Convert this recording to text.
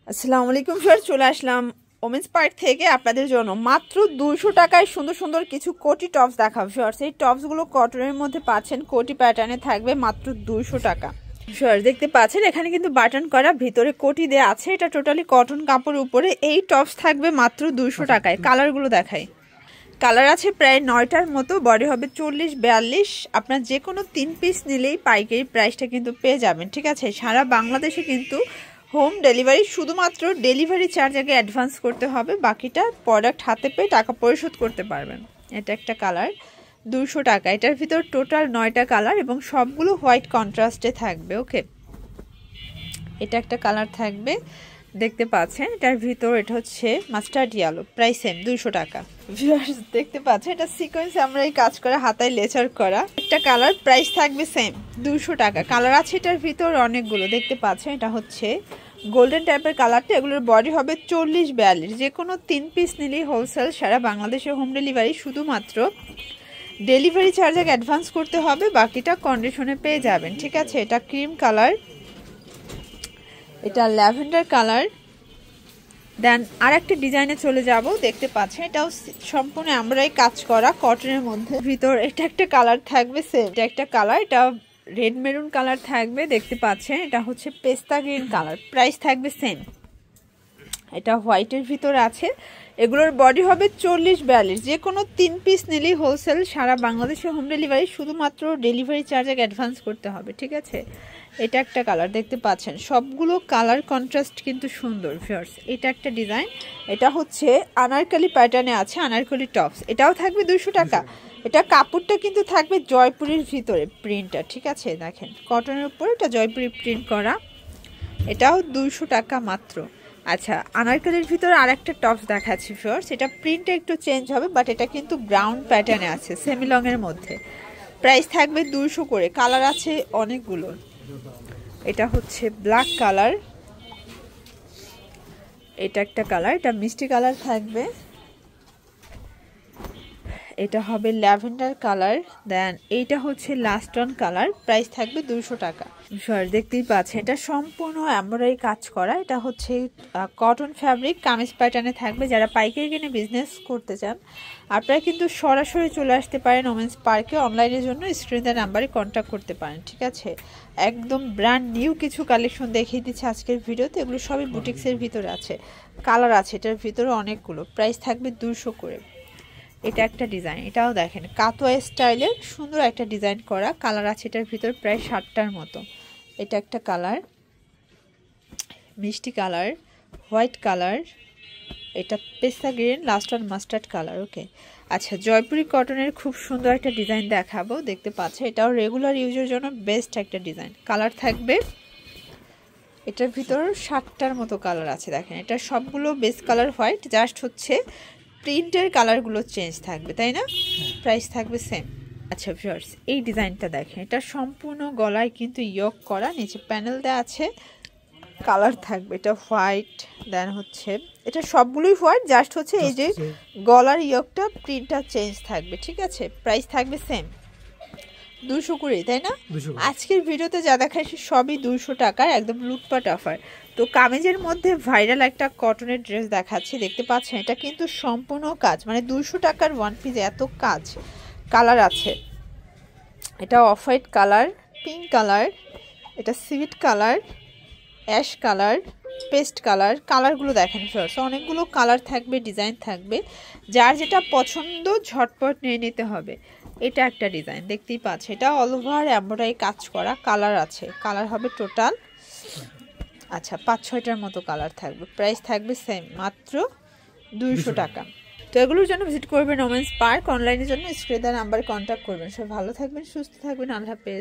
আসসালামু আলাইকুম স্যার, চলে আসলাম ওমেন্স পার্ক থেকে আপনাদের জন্য মাত্র 200 টাকায় সুন্দর সুন্দর কিছু কোটি টপস দেখাবো স্যার। সেই টপসগুলো কটনের মধ্যে পাচ্ছেন, কোটি প্যাটার্নে থাকবে মাত্র 200 টাকা। স্যার দেখতে পাচ্ছেন এখানে কিন্তু বাটন করা, ভিতরে কোটি দেওয়া আছে। এটা টোটালি কটন কাপড়ের উপরে এই টপস থাকবে মাত্র 200 টাকায়। কালারগুলো দেখাই, কালার আছে প্রায় 9টার মতো, বডি হবে 40-42। আপনার যে কোনো 3 পিস নিলেই পাইকারি প্রাইসটা কিন্তু পেয়ে যাবেন, ঠিক আছে। সারা বাংলাদেশে কিন্তু হোম ডেলিভারি, শুধুমাত্র ডেলিভারি চার্জ আগে অ্যাডভান্স করতে হবে, বাকিটা প্রোডাক্ট হাতে পেয়ে টাকা পরিশোধ করতে পারবেন। এটা একটা কালার 200 টাকা। এটার ভিতর টোটাল 9টা কালার এবং সবগুলো হোয়াইট কন্ট্রাস্টে থাকবে। ওকে, এটা একটা কালার থাকবে, দেখতে পাচ্ছেন এটার ভিতর। এটা হচ্ছে মাস্টার্ড ইয়েলো, প্রাইস সেম 200 টাকা। দেখতে পাচ্ছেন এটা সিকোয়েন্স আমরা এই কাজ করা, হাতায় লেচার করা একটা কালার, প্রাইস থাকবে সেম 200 টাকা। কালার আছে এটার ভিতর অনেকগুলো, দেখতে পাচ্ছেন এটা হচ্ছে গোল্ডেন টাইপের কালারটা। এগুলোর বডি হবে 40-42। যে কোনো 3 পিস নিলেই হোলসেল, সারা বাংলাদেশে হোম ডেলিভারি, শুধুমাত্র ডেলিভারি চার্জ আগে অ্যাডভান্স করতে হবে, বাকিটা কন্ডিশনে পেয়ে যাবেন, ঠিক আছে। এটা ক্রিম কালার, এটা ল্যাভেন্ডার কালার। দেন আর একটা ডিজাইনে চলে যাব, দেখতে পাচ্ছেন এটাও সম্পূর্ণ আমরাই কাজ করা কটনের মধ্যে। ভিতর এটা একটা কালার থাকবে সেম, এটা একটা কালার, এটা রেড মেরুন কালার থাকবে, দেখতে পাচ্ছেন এটা হচ্ছে পেস্তা গ্রিন কালার, প্রাইস থাকবে সেম। এটা হোয়াইটের ভিতর আছে, এগুলোর বডি হবে 40-42। যে কোনো 3 পিস নিলেই হোলসেল, সারা বাংলাদেশে হোম ডেলিভারি, শুধুমাত্র ডেলিভারি চার্জ আগে অ্যাডভান্স করতে হবে, ঠিক আছে। এটা একটা কালার, দেখতে পাচ্ছেন সবগুলো কালার কন্ট্রাস্ট কিন্তু সুন্দর ভিউয়ার্স। এটা একটা ডিজাইন, এটা হচ্ছে আনারকলি প্যাটার্নে আছে, আনারকলি টপস। এটাও থাকবে 200 টাকা। এটা কাপড়টা কিন্তু থাকবে জয়পুরের ভিতরে প্রিন্টটা, ঠিক আছে। দেখেন কটনের উপর এটা জয়পুরি প্রিন্ট করা, এটাও 200 টাকা মাত্র। আচ্ছা, আনারকলির ভিতরে আর একটা টপস দেখাচ্ছি ফিওর্স। এটা প্রিন্টটা একটু চেঞ্জ হবে, বাট এটা কিন্তু গ্রাউন্ড প্যাটার্নে আছে, সেমি লংয়ের মধ্যে। প্রাইস থাকবে 200 করে। কালার আছে অনেকগুলো। এটা হচ্ছে ব্ল্যাক কালার, এটা একটা কালার, এটা মিষ্টি কালার থাকবে। এটা হবে ল্যাভেন্ডার কালার। দেন এইটা হচ্ছে লাস্ট অন কালার, প্রাইস থাকবে 200 টাকা। সর দেখতেই পাচ্ছেন এটা সম্পূর্ণ এমব্রয়ডারি কাজ করা। এটা হচ্ছে কটন ফ্যাব্রিক, কামিজ প্যাটার্নে থাকবে। যারা পাইকারি কিনে বিজনেস করতে চান আপনারা কিন্তু সরাসরি চলে আসতে পারেন ওমেন্স পার্কে। অনলাইনের জন্য স্ক্রিনের নাম্বারে কন্ট্যাক্ট করতে পারেন, ঠিক আছে। একদম ব্র্যান্ড নিউ কিছু কালেকশন দেখিয়ে দিচ্ছে আজকের ভিডিওতে, এগুলো সবই বুটিক্সের ভিতরে আছে। কালার আছে এটার ভিতরে অনেকগুলো, প্রাইস থাকবে 200 করে। এটা একটা ডিজাইন, এটাও দেখেন কাতোয়া স্টাইলের সুন্দর একটা ডিজাইন করা। কালার আছে এটার ভিতর প্রায় 7টার মতো। এটা একটা কালার, মিষ্টি কালার, হোয়াইট কালার, এটা পেস্তা green, last one mustard colour. Okay, আচ্ছা জয়পুরি কটনের খুব সুন্দর একটা ডিজাইন দেখাবো, দেখতে পাচ্ছেন এটাও রেগুলার ইউজের জন্য বেস্ট একটা ডিজাইন। কালার থাকবে এটার ভিতর 7টার মতো কালার আছে। দেখেন এটা সবগুলো বেস কালার হোয়াইট, জাস্ট হচ্ছে প্রিন্টের কালারগুলো চেঞ্জ থাকবে, তাই না। প্রাইস থাকবে সেম। আচ্ছা ভিউয়ার্স, এই ডিজাইনটা দেখেন, এটা সম্পূর্ণ গলায় কিন্তু ইয়ক করা, নিচে প্যানেল দেওয়া আছে। কালার থাকবে এটা হোয়াইট, দেন হচ্ছে এটা সবগুলোই হোয়াইট, জাস্ট হচ্ছে এই যে গলার ইয়কটা প্রিন্টটা চেঞ্জ থাকবে, ঠিক আছে। প্রাইস থাকবে সেম 200 করে, তাই না। আজকের ভিডিওতে যা দেখাচ্ছি সবই 200 টাকার, একদম লুটপাট অফার। তো কামিজের মধ্যে ভাইরাল একটা কটনের ড্রেস দেখাচ্ছি, দেখতে পাচ্ছেন এটা কিন্তু সম্পূর্ণ কাজ, মানে 200 টাকার ওয়ান পিস এত কাজ। কালার আছে এটা off white colour, pink colour, এটা সিভিট colour, ash colour, paste colour. কালারগুলো দেখেন ফ্রেন্ডস, অনেকগুলো কালার থাকবে, ডিজাইন থাকবে, যার যেটা পছন্দ ঝটপট নিয়ে নিতে হবে। এটা একটা ডিজাইন দেখতেই পাচ্ছে, এটা অল ওভার এমব্রয়ডারি কাজ করা। কালার আছে, কালার হবে টোটাল আচ্ছা 5-6টার মতো কালার থাকবে। প্রাইস থাকবে সেম, মাত্র 200 টাকা। তো এগুলোর জন্য ভিজিট করবেন ওমেন্স পার্ক। অনলাইনের জন্য স্ক্রিনে দেওয়া নাম্বারে কন্ট্যাক্ট করবেন। সব ভালো থাকবেন, সুস্থ থাকবেন, আল্লাহ হাফেজ।